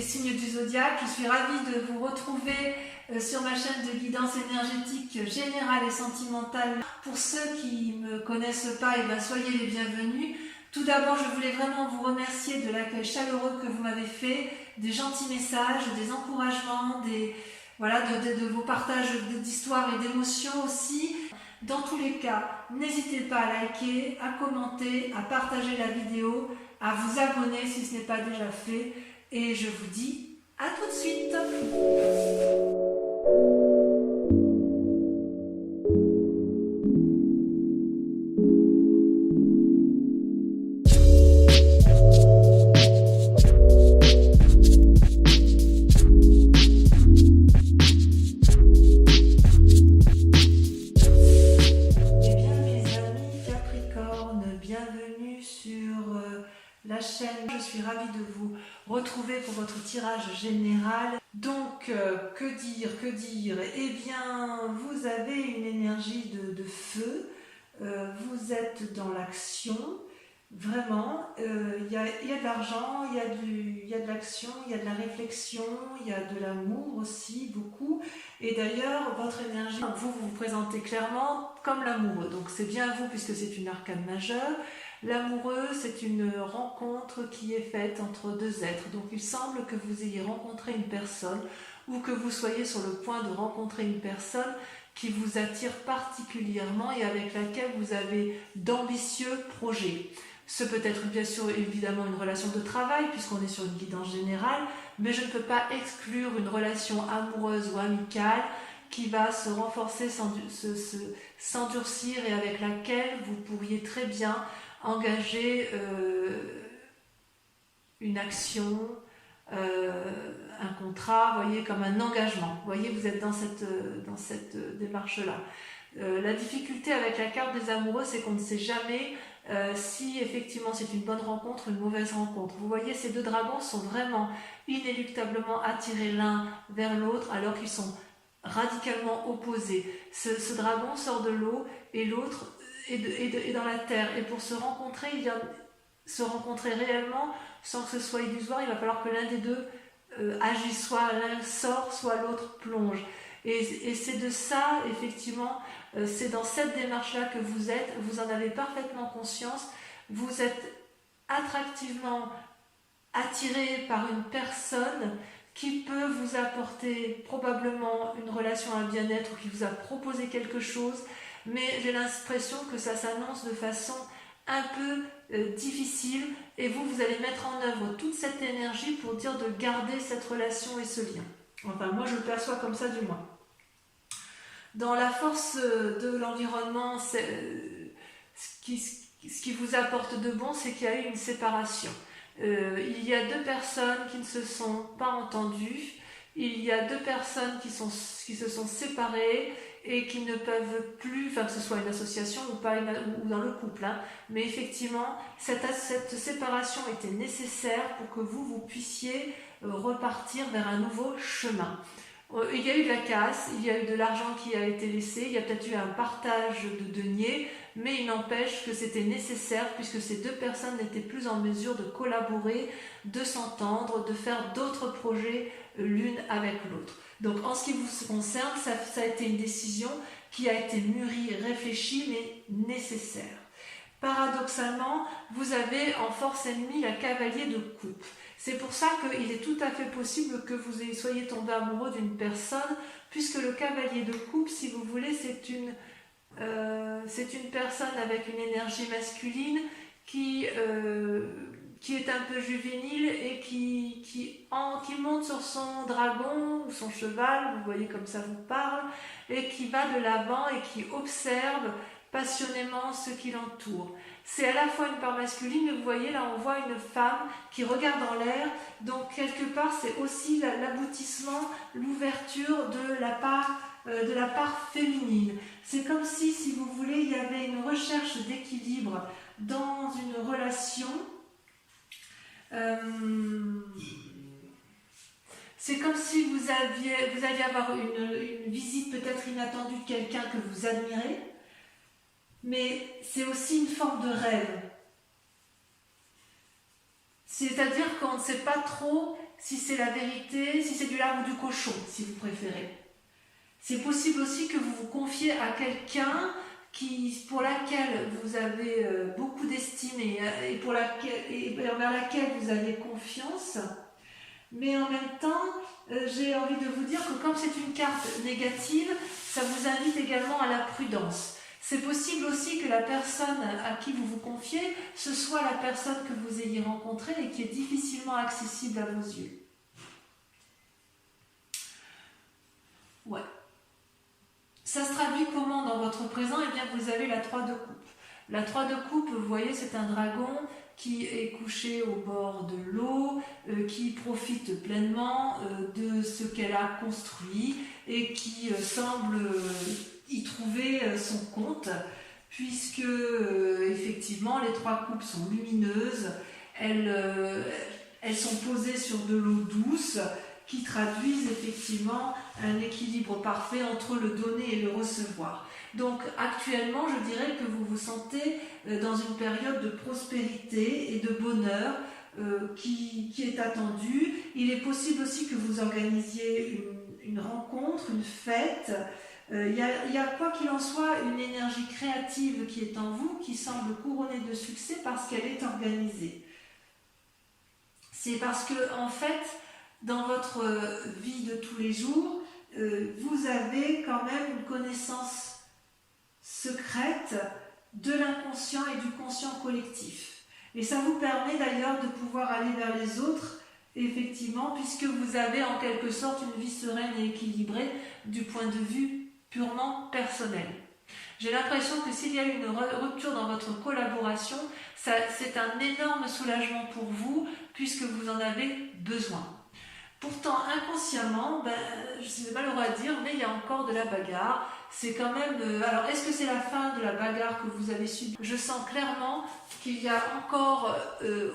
signes du zodiaque. Je suis ravie de vous retrouver sur ma chaîne de guidance énergétique générale et sentimentale. Pour ceux qui ne me connaissent pas, soyez les bienvenus. Tout d'abord, je voulais vraiment vous remercier de l'accueil chaleureux que vous m'avez fait, des gentils messages, des encouragements, de vos partages d'histoires et d'émotions aussi. Dans tous les cas, n'hésitez pas à liker, à commenter, à partager la vidéo, à vous abonner si ce n'est pas déjà fait. Et je vous dis à tout de suite. La chaîne, je suis ravie de vous retrouver pour votre tirage général. Donc, que dire? Eh bien, vous avez une énergie de feu, vous êtes dans l'action, vraiment, il y a de l'argent, il y a de l'action, il y a de la réflexion, il y a de l'amour aussi, beaucoup. Et d'ailleurs, votre énergie, vous vous présentez clairement comme l'amoureux, donc c'est bien vous puisque c'est une arcane majeure. L'amoureux, c'est une rencontre qui est faite entre deux êtres. Donc il semble que vous ayez rencontré une personne ou que vous soyez sur le point de rencontrer une personne qui vous attire particulièrement et avec laquelle vous avez d'ambitieux projets. Ce peut être bien sûr évidemment une relation de travail puisqu'on est sur une guidance générale, mais je ne peux pas exclure une relation amoureuse ou amicale qui va se renforcer, s'endurcir et avec laquelle vous pourriez très bien engager une action, un contrat, voyez, comme un engagement. Vous voyez, vous êtes dans cette démarche-là. La difficulté avec la carte des amoureux, c'est qu'on ne sait jamais si effectivement c'est une bonne rencontre ou une mauvaise rencontre. Vous voyez, ces deux dragons sont vraiment inéluctablement attirés l'un vers l'autre alors qu'ils sont radicalement opposés. Ce dragon sort de l'eau et l'autre et dans la terre, et pour se rencontrer réellement sans que ce soit illusoire, il va falloir que l'un des deux agisse, soit l'un sort, soit l'autre plonge. Et c'est de ça, effectivement, c'est dans cette démarche-là que vous êtes, vous en avez parfaitement conscience, vous êtes attractivement attiré par une personne qui peut vous apporter probablement une relation, un bien-être, ou qui vous a proposé quelque chose, mais j'ai l'impression que ça s'annonce de façon un peu difficile et vous allez mettre en œuvre toute cette énergie pour dire de garder cette relation et ce lien. Enfin, moi je le perçois comme ça du moins. Dans la force de l'environnement, ce qui vous apporte de bon, c'est qu'il y a eu une séparation. Il y a deux personnes qui ne se sont pas entendues, il y a deux personnes qui se sont séparées et qui ne peuvent plus, enfin que ce soit une association ou pas ou dans le couple, hein, mais effectivement cette séparation était nécessaire pour que vous puissiez repartir vers un nouveau chemin. Il y a eu de la casse, il y a eu de l'argent qui a été laissé, il y a peut-être eu un partage de deniers, mais il n'empêche que c'était nécessaire puisque ces deux personnes n'étaient plus en mesure de collaborer, de s'entendre, de faire d'autres projets l'une avec l'autre. Donc en ce qui vous concerne, ça a été une décision qui a été mûrie, réfléchie, mais nécessaire. Paradoxalement, vous avez en force ennemie la cavalier de coupe. C'est pour ça qu'il est tout à fait possible que vous soyez tombé amoureux d'une personne, puisque le cavalier de coupe, si vous voulez, c'est une personne avec une énergie masculine qui est un peu juvénile et qui monte sur son dragon ou son cheval, vous voyez comme ça vous parle, et qui va de l'avant et qui observe passionnément ce qui l'entoure. C'est à la fois une part masculine, mais vous voyez là on voit une femme qui regarde en l'air, donc quelque part c'est aussi l'aboutissement, l'ouverture de la part féminine. C'est comme si vous voulez, il y avait une recherche d'équilibre dans une relation. C'est comme si vous alliez avoir une visite peut-être inattendue de quelqu'un que vous admirez, mais c'est aussi une forme de rêve. C'est-à-dire qu'on ne sait pas trop si c'est la vérité, si c'est du lard ou du cochon, si vous préférez. C'est possible aussi que vous vous confiez à quelqu'un pour laquelle vous avez beaucoup d'estime et vers laquelle vous avez confiance. Mais en même temps, j'ai envie de vous dire que comme c'est une carte négative, ça vous invite également à la prudence. C'est possible aussi que la personne à qui vous vous confiez, ce soit la personne que vous ayez rencontrée et qui est difficilement accessible à vos yeux. Ouais. Ça se traduit comment dans votre présent? Eh bien, vous avez la 3 de coupe. La 3 de coupe, vous voyez, c'est un dragon qui est couché au bord de l'eau, qui profite pleinement de ce qu'elle a construit et qui semble y trouver son compte, puisque effectivement les 3 coupes sont lumineuses, elles sont posées sur de l'eau douce, qui traduisent effectivement un équilibre parfait entre le donner et le recevoir. Donc actuellement, je dirais que vous vous sentez dans une période de prospérité et de bonheur qui est attendue. Il est possible aussi que vous organisiez une rencontre, une fête. Il y a quoi qu'il en soit une énergie créative qui est en vous, qui semble couronnée de succès parce qu'elle est organisée. C'est parce que en fait, dans votre vie de tous les jours, vous avez quand même une connaissance secrète de l'inconscient et du conscient collectif. Et ça vous permet d'ailleurs de pouvoir aller vers les autres, effectivement, puisque vous avez en quelque sorte une vie sereine et équilibrée du point de vue purement personnel. J'ai l'impression que s'il y a une rupture dans votre collaboration, c'est un énorme soulagement pour vous, puisque vous en avez besoin. Pourtant, inconsciemment, c'est malheureux à dire, mais il y a encore de la bagarre. C'est quand même... alors, est-ce que c'est la fin de la bagarre que vous avez subie? Je sens clairement qu'il y a encore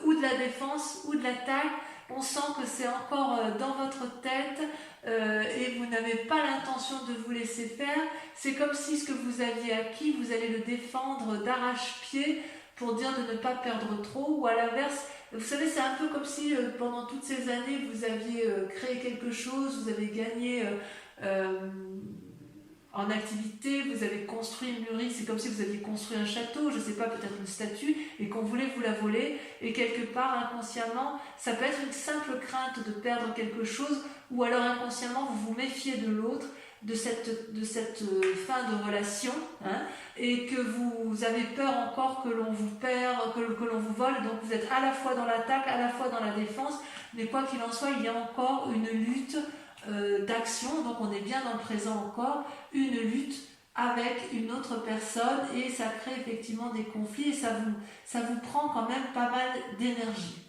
ou de la défense ou de l'attaque. On sent que c'est encore dans votre tête et vous n'avez pas l'intention de vous laisser faire. C'est comme si ce que vous aviez acquis, vous allez le défendre d'arrache-pied pour dire de ne pas perdre trop, ou à l'inverse, vous savez, c'est un peu comme si pendant toutes ces années, vous aviez créé quelque chose, vous avez gagné en activité, vous avez construit une mûrie, c'est comme si vous aviez construit un château, je ne sais pas, peut-être une statue, et qu'on voulait vous la voler, et quelque part, inconsciemment, ça peut être une simple crainte de perdre quelque chose, ou alors inconsciemment, vous vous méfiez de l'autre, de cette fin de relation, hein, et que vous avez peur encore que l'on vous perd, que l'on vous vole, donc vous êtes à la fois dans l'attaque, à la fois dans la défense, mais quoi qu'il en soit, il y a encore une lutte d'action, donc on est bien dans le présent encore, une lutte avec une autre personne, et ça crée effectivement des conflits, et ça vous prend quand même pas mal d'énergie.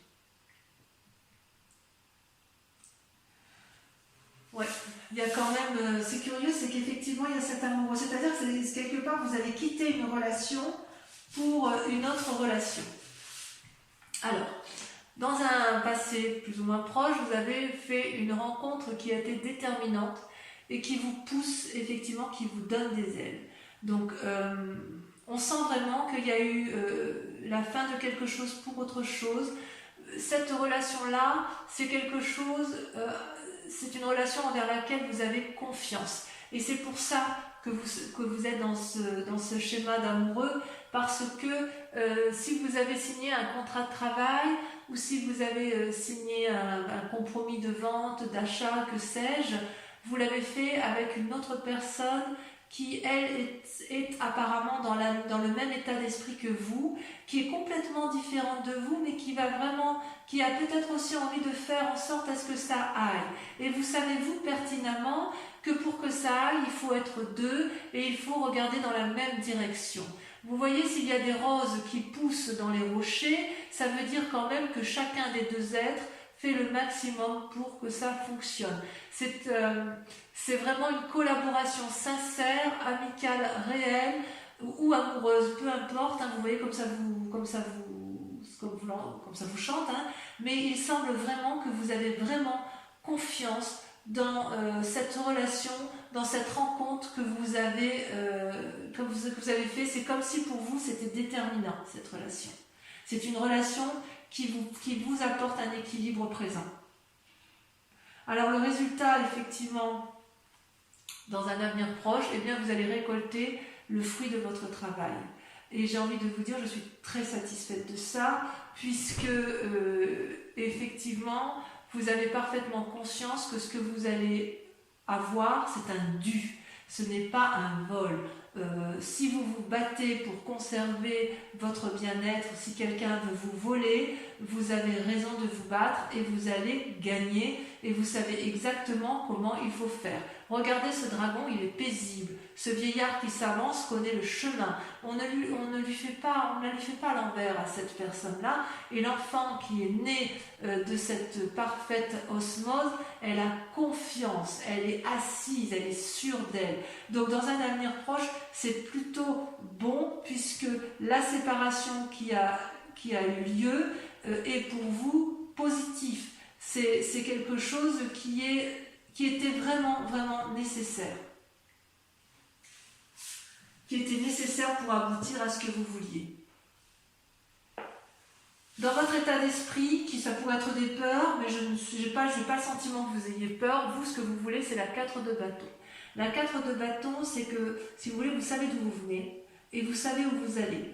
Ouais, il y a quand même, c'est curieux, c'est qu'effectivement il y a cet amour, c'est-à-dire que quelque part vous avez quitté une relation pour une autre relation. Alors, dans un passé plus ou moins proche, vous avez fait une rencontre qui a été déterminante et qui vous pousse effectivement, qui vous donne des ailes. Donc, on sent vraiment qu'il y a eu la fin de quelque chose pour autre chose. Cette relation-là, c'est quelque chose... c'est une relation envers laquelle vous avez confiance. Et c'est pour ça que vous êtes dans ce schéma d'amoureux, parce que si vous avez signé un contrat de travail, ou si vous avez signé un compromis de vente, d'achat, que sais-je, vous l'avez fait avec une autre personne qui, elle, est apparemment dans le même état d'esprit que vous, qui est complètement différente de vous, mais qui a peut-être aussi envie de faire en sorte à ce que ça aille. Et vous savez, vous, pertinemment, que pour que ça aille, il faut être deux, et il faut regarder dans la même direction. Vous voyez, s'il y a des roses qui poussent dans les rochers, ça veut dire quand même que chacun des deux êtres fait le maximum pour que ça fonctionne. C'est vraiment une collaboration sincère, amicale, réelle ou amoureuse, peu importe, hein, vous voyez comme ça vous chante, hein, mais il semble vraiment que vous avez vraiment confiance dans cette relation, dans cette rencontre que vous avez fait. C'est comme si pour vous c'était déterminant, cette relation. C'est une relation qui vous apporte un équilibre présent. Alors le résultat, effectivement, dans un avenir proche, eh bien, vous allez récolter le fruit de votre travail. Et j'ai envie de vous dire, je suis très satisfaite de ça, puisque effectivement, vous avez parfaitement conscience que ce que vous allez avoir, c'est un dû. Ce n'est pas un vol. Si vous vous battez pour conserver votre bien-être, si quelqu'un veut vous voler, vous avez raison de vous battre et vous allez gagner et vous savez exactement comment il faut faire. Regardez ce dragon, il est paisible. Ce vieillard qui s'avance connaît le chemin. On ne lui fait pas l'envers à cette personne-là. Et l'enfant qui est né de cette parfaite osmose, elle a confiance, elle est assise, elle est sûre d'elle. Donc dans un avenir proche, c'est plutôt bon puisque la séparation qui a eu lieu est pour vous positif. C'est quelque chose qui était vraiment, vraiment nécessaire. Qui était nécessaire pour aboutir à ce que vous vouliez. Dans votre état d'esprit, ça pourrait être des peurs, mais je n'ai pas le sentiment que vous ayez peur. Vous, ce que vous voulez, c'est la 4 de bâton. La 4 de bâton, c'est que, si vous voulez, vous savez d'où vous venez et vous savez où vous allez.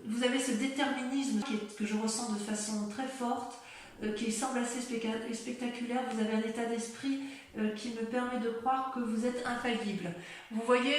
Vous avez ce déterminisme que je ressens de façon très forte, qui semble assez spectaculaire. Vous avez un état d'esprit qui me permet de croire que vous êtes infaillible. Vous voyez,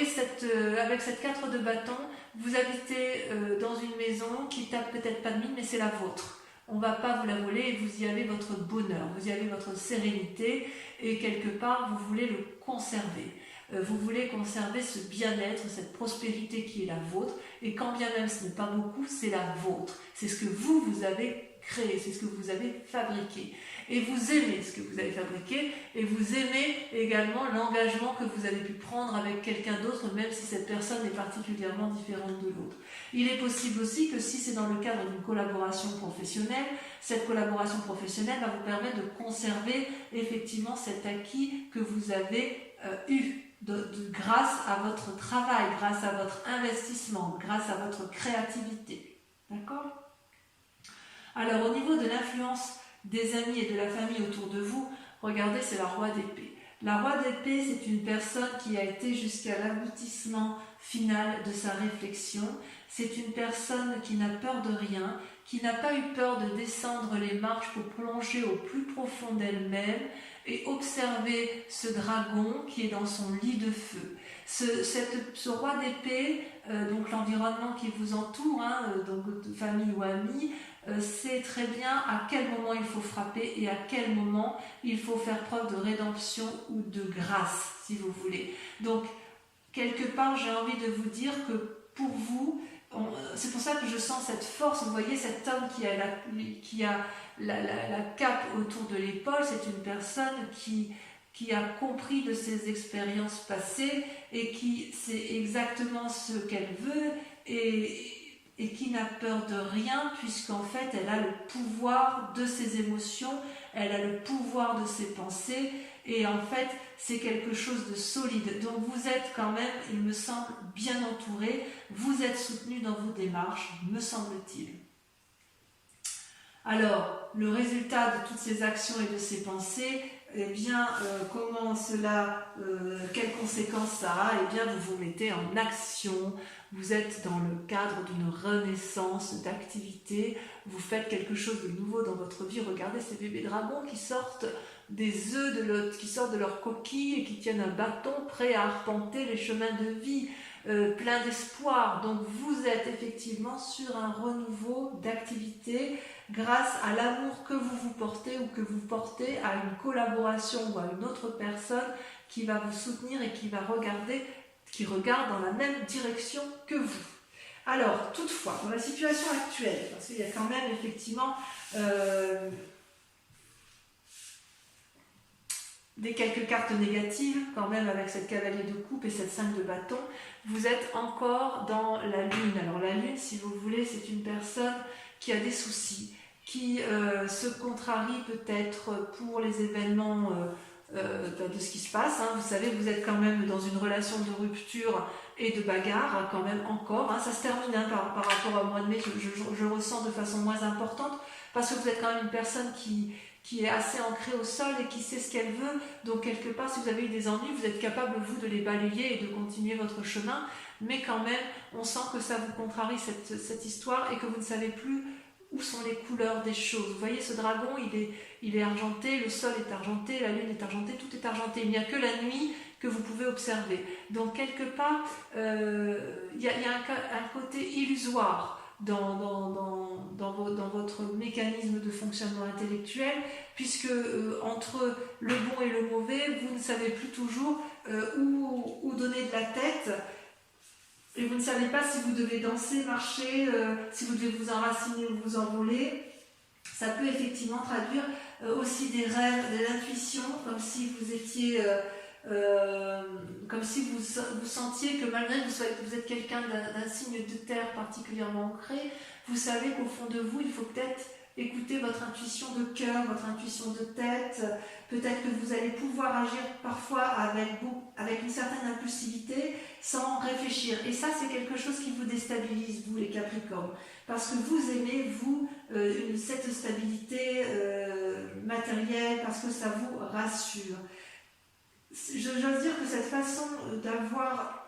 avec cette 4 de bâton, vous habitez dans une maison qui tape peut-être pas de mine, mais c'est la vôtre. On ne va pas vous la voler et vous y avez votre bonheur, vous y avez votre sérénité et quelque part, vous voulez le conserver. Vous voulez conserver ce bien-être, cette prospérité qui est la vôtre et quand bien même ce n'est pas beaucoup, c'est la vôtre. C'est ce que vous avez créé, c'est ce que vous avez fabriqué. Et vous aimez ce que vous avez fabriqué et vous aimez également l'engagement que vous avez pu prendre avec quelqu'un d'autre, même si cette personne est particulièrement différente de l'autre. Il est possible aussi que si c'est dans le cadre d'une collaboration professionnelle, cette collaboration professionnelle va vous permettre de conserver effectivement cet acquis que vous avez eu grâce à votre travail, grâce à votre investissement, grâce à votre créativité. D'accord ? Alors, au niveau de l'influence des amis et de la famille autour de vous, regardez, c'est la roi d'épée. La roi d'épée, c'est une personne qui a été jusqu'à l'aboutissement final de sa réflexion. C'est une personne qui n'a peur de rien, qui n'a pas eu peur de descendre les marches pour plonger au plus profond d'elle-même et observer ce dragon qui est dans son lit de feu. Ce roi d'épée, donc l'environnement qui vous entoure, donc de famille ou amis, sait très bien à quel moment il faut frapper et à quel moment il faut faire preuve de rédemption ou de grâce, si vous voulez. Donc, quelque part, j'ai envie de vous dire que pour vous, c'est pour ça que je sens cette force. Vous voyez, cet homme qui a la cape autour de l'épaule, c'est une personne qui a compris de ses expériences passées et qui sait exactement ce qu'elle veut et qui n'a peur de rien puisqu'en fait elle a le pouvoir de ses émotions, elle a le pouvoir de ses pensées et en fait c'est quelque chose de solide. Donc vous êtes quand même, il me semble, bien entouré, vous êtes soutenu dans vos démarches, me semble-t-il. Alors, le résultat de toutes ces actions et de ces pensées, eh bien, comment cela, quelles conséquences ça a? Eh bien, vous vous mettez en action, vous êtes dans le cadre d'une renaissance d'activité, vous faites quelque chose de nouveau dans votre vie. Regardez ces bébés dragons qui sortent des œufs, qui sortent de leur coquille et qui tiennent un bâton prêt à arpenter les chemins de vie, plein d'espoir. Donc, vous êtes effectivement sur un renouveau d'activité grâce à l'amour que vous vous portez ou que vous portez à une collaboration ou à une autre personne qui va vous soutenir et qui regarde dans la même direction que vous. Alors, toutefois, dans la situation actuelle, parce qu'il y a quand même effectivement quelques cartes négatives, quand même avec cette cavalier de coupe et cette 5 de bâton, vous êtes encore dans la lune. Alors la lune, si vous voulez, c'est une personne qui a des soucis, qui se contrarie peut-être pour les événements de ce qui se passe. Vous savez, vous êtes quand même dans une relation de rupture et de bagarre, quand même encore. Ça se termine par rapport au mois de mai, je ressens de façon moins importante, parce que vous êtes quand même une personne qui est assez ancrée au sol et qui sait ce qu'elle veut. Donc quelque part, si vous avez eu des ennuis, vous êtes capable, vous, de les balayer et de continuer votre chemin. Mais quand même, on sent que ça vous contrarie cette histoire et que vous ne savez plus où sont les couleurs des choses. Vous voyez, ce dragon, il est argenté, le sol est argenté, la lune est argentée, tout est argenté. Il n'y a que la nuit que vous pouvez observer. Donc quelque part, il y a un côté illusoire dans votre mécanisme de fonctionnement intellectuel, puisque entre le bon et le mauvais, vous ne savez plus toujours où donner de la tête, et vous ne savez pas si vous devez danser, marcher, si vous devez vous enraciner ou vous envoler. Ça peut effectivement traduire aussi des rêves, de l'intuition, comme si vous étiez... comme si vous sentiez que malgré que vous êtes quelqu'un d'un signe de terre particulièrement ancré, vous savez qu'au fond de vous, il faut peut-être écouter votre intuition de cœur, votre intuition de tête. Peut-être que vous allez pouvoir agir parfois avec une certaine impulsivité sans réfléchir. Et ça, c'est quelque chose qui vous déstabilise, vous les Capricornes. Parce que vous aimez, vous, cette stabilité matérielle, parce que ça vous rassure. J'ose dire que cette façon d'avoir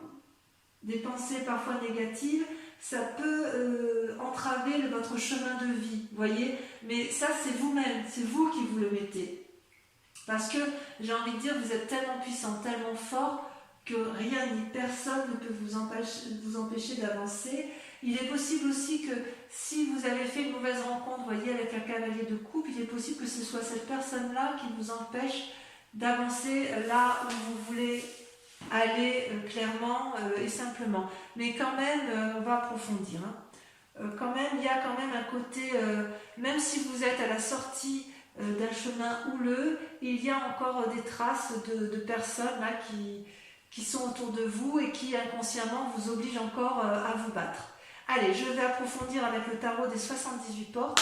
des pensées parfois négatives, ça peut entraver votre chemin de vie, voyez. Mais ça, c'est vous-même, c'est vous qui vous le mettez. Parce que, j'ai envie de dire, vous êtes tellement puissant, tellement fort, que rien ni personne ne peut vous empêcher d'avancer. Il est possible aussi que si vous avez fait une mauvaise rencontre, voyez, avec un cavalier de coupe, il est possible que ce soit cette personne-là qui vous empêche d'avancer là où vous voulez aller clairement et simplement. Mais quand même, on va approfondir. Quand même, il y a quand même un côté, même si vous êtes à la sortie d'un chemin houleux, il y a encore des traces de personnes là qui sont autour de vous et qui inconsciemment vous obligent encore à vous battre. Allez, je vais approfondir avec le tarot des 78 portes.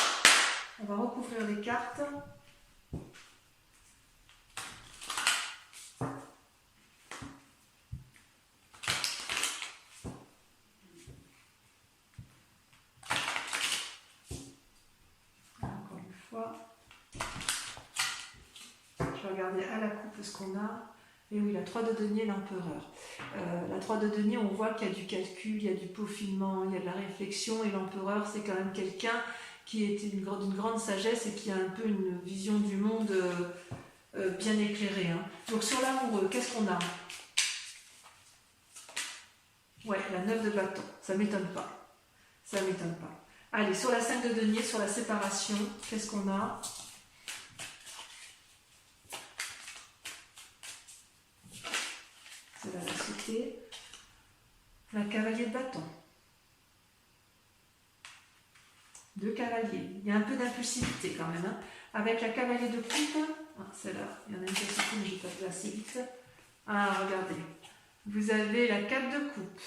On va recouvrir les cartes. Encore une fois. Je vais regarder à la coupe ce qu'on a. Et oui, la 3 de denier, l'empereur. La 3 de denier, on voit qu'il y a du calcul, il y a du peaufinement, il y a de la réflexion. Et l'empereur, c'est quand même quelqu'un qui est d'une grande sagesse et qui a un peu une vision du monde bien éclairée. Donc sur l'amoureux, qu'est-ce qu'on a? Ouais, la 9 de bâton. Ça ne m'étonne pas. Ça ne m'étonne pas. Allez, sur la 5 de denier, sur la séparation, qu'est-ce qu'on a? C'est la cité. La cavalier de bâton. 2 cavaliers. Il y a un peu d'impulsivité quand même. Avec la cavalier de coupe, celle-là, il y en a une petite, mais je vais pas assez vite. Ah, regardez. Vous avez la 4 de coupe.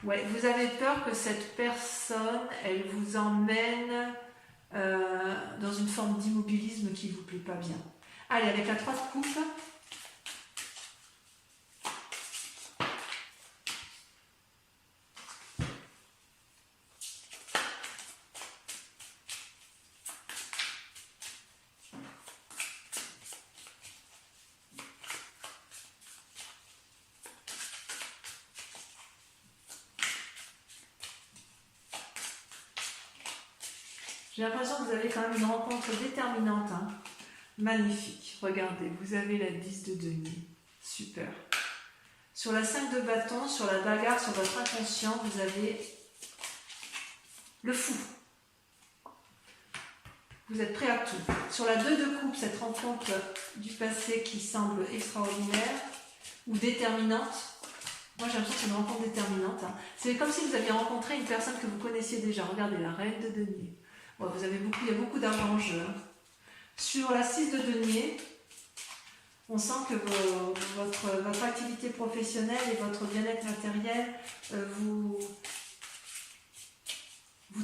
Ouais, vous avez peur que cette personne, elle vous emmène dans une forme d'immobilisme qui ne vous plaît pas bien. Allez, avec la 3 de coupe. J'ai l'impression que vous avez quand même une rencontre déterminante. Magnifique. Regardez, vous avez la 10 de denier. Super. Sur la 5 de bâton, sur la bagarre, sur votre inconscient, vous avez le fou. Vous êtes prêt à tout. Sur la 2 de coupe, cette rencontre du passé qui semble extraordinaire ou déterminante. Moi, j'ai l'impression que c'est une rencontre déterminante. C'est comme si vous aviez rencontré une personne que vous connaissiez déjà. Regardez, la reine de denier. Ouais, il y a beaucoup d'argent en jeu. Sur la 6 de denier, on sent que votre activité professionnelle et votre bien-être matériel, vous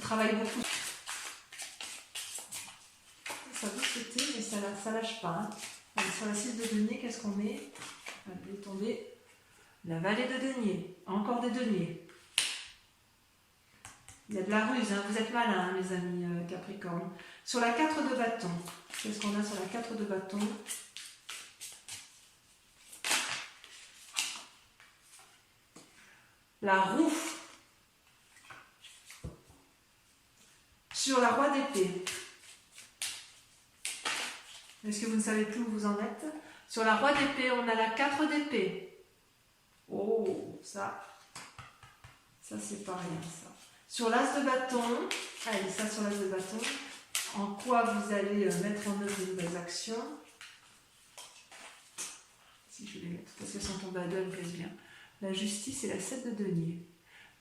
travaillez beaucoup. Ça vous sauter, mais ça lâche pas. Allez, sur la 6 de denier, qu'est-ce qu'on met? Elle est tombée. La vallée de denier. encore des deniers. Il y a de la ruse, hein. Vous êtes malins, hein, mes amis Capricorne. Sur la 4 de bâton, qu'est-ce qu'on a sur la 4 de bâton? La roue. Sur la roi d'épée. Est-ce que vous ne savez plus où vous en êtes? Sur la roi d'épée, on a la 4 d'épée. Oh, ça c'est pas rien, ça. Sur l'as de bâton, allez, ça sur l'as de bâton, en quoi vous allez mettre en œuvre de nouvelles actions. Si je vais les mettre, parce qu'elles sont tombées à deux, elles me plaisent bien. La justice et la 7 de denier.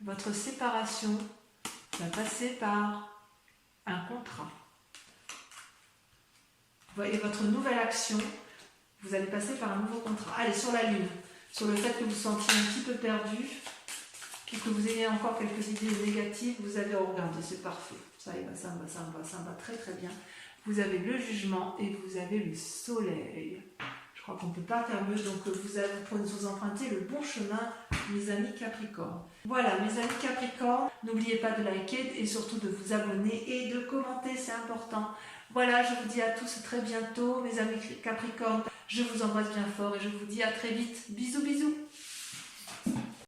Votre séparation va passer par un contrat. Et votre nouvelle action, vous allez passer par un nouveau contrat. Allez, sur la lune, sur le fait que vous vous sentiez un petit peu perdu, que vous ayez encore quelques idées négatives, vous avez regardé, c'est parfait. Ça me va très très bien. Vous avez le jugement et vous avez le soleil. Je crois qu'on ne peut pas faire mieux, donc vous empruntez le bon chemin, mes amis Capricorne. Voilà, mes amis Capricorne, n'oubliez pas de liker et surtout de vous abonner et de commenter, c'est important. Voilà, je vous dis à tous très bientôt, mes amis Capricorne. Je vous embrasse bien fort et je vous dis à très vite. Bisous, bisous.